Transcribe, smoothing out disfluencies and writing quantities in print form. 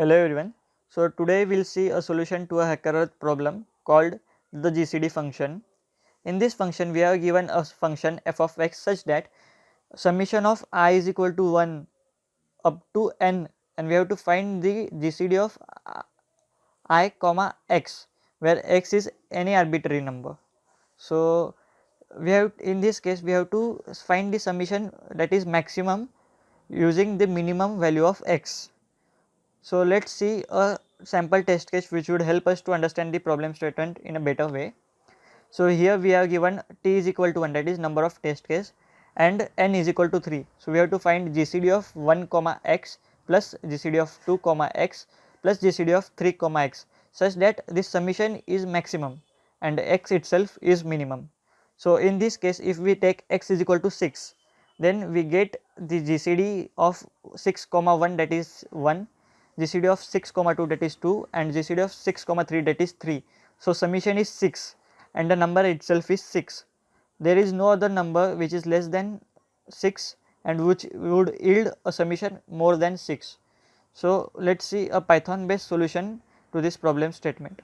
Hello everyone. So today we will see a solution to a Hackerearth problem called the GCD function. In this function we have given a function f of x such that summation of I is equal to 1 up to n, and we have to find the GCD of I comma x, where x is any arbitrary number. So we have, in this case we have to find the summation that is maximum using the minimum value of x. So let us see a sample test case which would help us to understand the problem statement in a better way. So here we have given t is equal to 1, that is number of test case, and n is equal to 3. So we have to find GCD of 1 comma x plus GCD of 2 comma x plus GCD of 3 comma x, such that this summation is maximum and x itself is minimum. So in this case if we take x is equal to 6, then we get the GCD of 6 comma 1, that is 1, GCD of 6 comma 2, that is 2, and GCD of 6 comma 3, that is 3. So summation is 6 and the number itself is 6. There is no other number which is less than 6 and which would yield a summation more than 6. So let us see a Python based solution to this problem statement.